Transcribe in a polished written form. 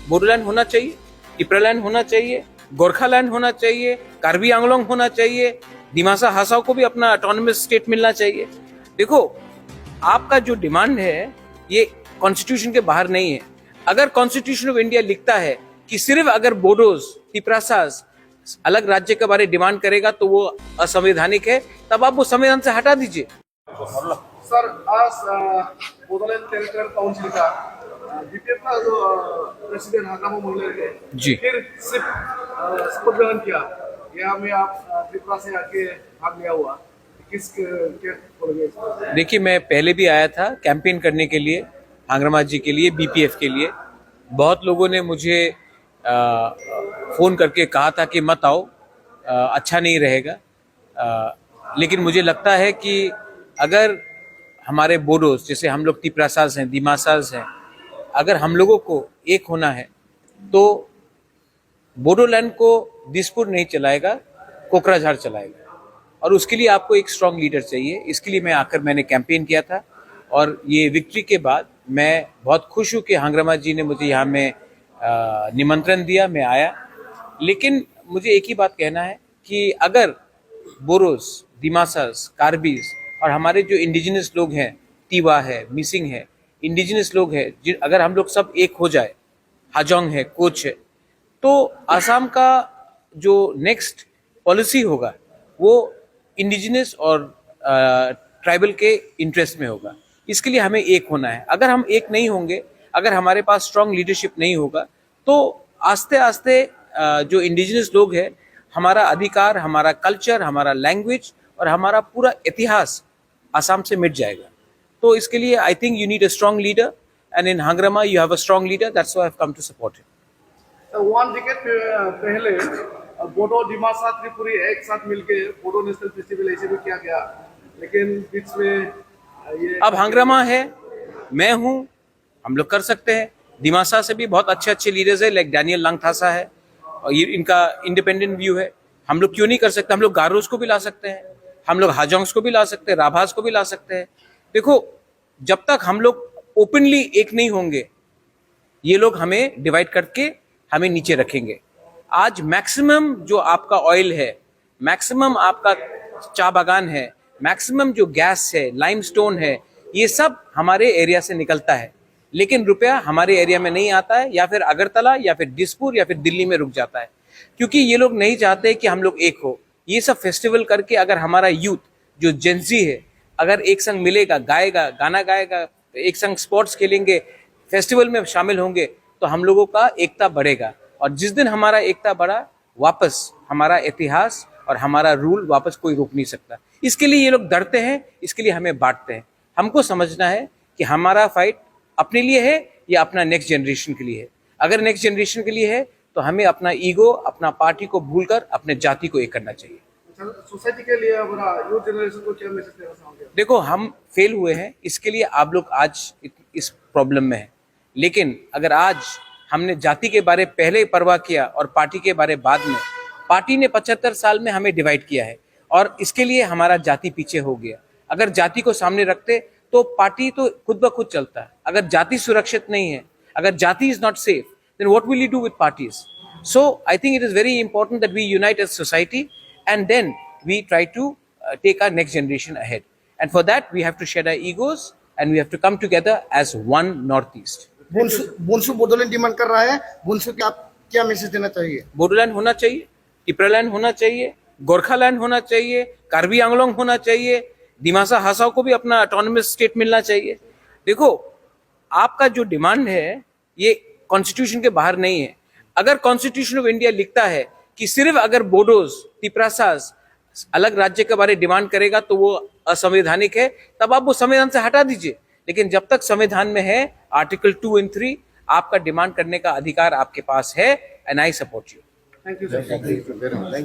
बोडोलैंड होना चाहिए, टिप्रालैंड होना चाहिए, गोरखालैंड होना चाहिए, कार्बी आंगलोंग होना चाहिए, दिमासा हासाओ को भी अपना ऑटोनमस स्टेट मिलना चाहिए। देखो, आपका जो डिमांड है ये कॉन्स्टिट्यूशन के बाहर नहीं है। अगर कॉन्स्टिट्यूशन ऑफ इंडिया लिखता है कि सिर्फ अगर बोडोज, तिप्रासाज अलग राज्य के बारे डिमांड करेगा तो वो असंवैधानिक है, तब आप वो संविधान से हटा दीजिए। सर, आज बोडोलैंड टेरिटोरियल काउंसिल का बीपीएफ का जो प्रेसिडेंट हाकाम मोहल्ले ने जी। फिर सिर्फ शपथ ग्रहण किया। यहाँ में आप त्रिपुरा से आके भाग लिया हुआ, किस क्या बोलोगे? देखिए, मैं पहले भी आया था कैंपेन करने के लिए, हांग्रमा जी के लिए, बीपीएफ के लिए। बहुत लोगों ने मुझे फ़ोन करके कहा था कि मत आओ, अच्छा नहीं रहेगा। लेकिन मुझे लगता है कि अगर हमारे बोडोस, जैसे हम लोग तिप्रासाज हैं, दिमासाज हैं, अगर हम लोगों को एक होना है तो बोडोलैंड को दिसपुर नहीं चलाएगा, कोकराझार चलाएगा। और उसके लिए आपको एक स्ट्रांग लीडर चाहिए। इसके लिए मैंने कैंपेन किया था और ये विक्ट्री के बाद मैं बहुत खुश हूँ कि हांग्रमा जी ने मुझे यहाँ में निमंत्रण दिया, मैं आया। लेकिन मुझे एक ही बात कहना है कि अगर बोरोस, दिमासास, कार्बीज और हमारे जो इंडिजिनस लोग हैं, तीवा है, मिसिंग है, इंडिजिनस लोग हैं, अगर हम लोग सब एक हो जाए, हाजोंग है, कोच है, तो आसाम का जो नेक्स्ट पॉलिसी होगा वो इंडिजिनस और ट्राइबल के इंटरेस्ट में होगा। इसके लिए हमें एक होना है। अगर हम एक नहीं होंगे, अगर हमारे पास स्ट्रांग लीडरशिप नहीं होगा, तो आस्ते आस्ते जो इंडिजिनस लोग हैं, हमारा अधिकार, हमारा कल्चर, हमारा लैंग्वेज और हमारा पूरा इतिहास आसाम से मिट जाएगा। तो इसके लिए I think you need a strong leader, and in Hagrama you have a strong leader, that's why I have come to support him. One decade पहले बोडो, दिमासा, त्रिपुरी एक साथ मिलके बोडो नेशनल फेस्टिवल ऐसे भी किया गया, लेकिन बीच में ये अब हांग्रमा है, मैं हूँ, हम लोग कर सकते हैं। दिमासा से भी बहुत अच्छे अच्छे लीडर्स है, लाइक डैनियल लांगथासा है, और ये इनका इंडिपेंडेंट व्यू है। हम लोग क्यों नहीं कर सकते? हम लोग गारोस को भी ला सकते हैं, हम लोग हाजोंग्स को भी ला सकते हैं, राभास को भी ला सकते हैं। देखो, जब तक हम लोग ओपनली एक नहीं होंगे, ये लोग हमें डिवाइड करके हमें नीचे रखेंगे। आज मैक्सिमम जो आपका ऑयल है, मैक्सिमम आपका चाय बागान है, मैक्सिमम जो गैस है, लाइमस्टोन है, ये सब हमारे एरिया से निकलता है। लेकिन रुपया हमारे एरिया में नहीं आता है, या फिर अगरतला या फिर दिसपुर या फिर दिल्ली में रुक जाता है, क्योंकि ये लोग नहीं चाहते कि हम लोग एक हो। ये सब फेस्टिवल करके अगर हमारा यूथ जो जेंजी है, अगर एक संग मिलेगा, गाएगा, गाना गाएगा, एक संग स्पोर्ट्स खेलेंगे, फेस्टिवल में शामिल होंगे, तो हम लोगों का एकता बढ़ेगा। और जिस दिन हमारा एकता बढ़ा, वापस हमारा इतिहास और हमारा रूल वापस कोई रोक नहीं सकता। इसके लिए ये लोग डरते हैं, इसके लिए हमें बांटते हैं। हमको समझना है कि हमारा फाइट अपने लिए है या अपना नेक्स्ट जनरेशन के लिए है। अगर नेक्स्ट जनरेशन के लिए है तो हमें अपना ईगो, अपना पार्टी को भूलकर अपने जाति को एक करना चाहिए। सोसाइटी के लिए यूथ जनरेशन को क्या मैसेज देना चाहोगे? देखो, हम फेल हुए हैं, इसके लिए आप लोग आज इस प्रॉब्लम में हैं। लेकिन अगर आज हमने जाति के बारे पहले परवाह किया और पार्टी के बारे बाद में, पार्टी ने 75 साल में हमें डिवाइड किया है और इसके लिए हमारा जाति पीछे हो गया। अगर जाति को सामने रखते तो पार्टी तो खुद ब खुद चलता है। अगर जाति सुरक्षित नहीं है, अगर जाति is not safe, then what will you do with parties? So I think it is very important that we unite as society and then we try to take our next generation ahead. And for that we have to shed our egos and we have to come together as one Northeast. बुनसु Bodoland demand कर रहा है, बुनसु के आप क्या message देना चाहिए? बोडोलैंड होना चाहिए, टिप्रालैंड होना चाहिए, गोरखालैंड होना चाहिए, कार्बी आंगलोंग होना चाहिए, दिमासा हासाओ को भी अपना ऑटोनमस स्टेट मिलना चाहिए। देखो, आपका जो डिमांड है ये कॉन्स्टिट्यूशन के बाहर नहीं है। अगर कॉन्स्टिट्यूशन ऑफ इंडिया लिखता है कि सिर्फ अगर बोडोज, तिप्रासाज अलग राज्य के बारे डिमांड करेगा तो वो असंवैधानिक है, तब आप वो संविधान से हटा दीजिए। लेकिन जब तक संविधान में है आर्टिकल 2 और 3, आपका डिमांड करने का अधिकार आपके पास है, and I support you. Thank you sir.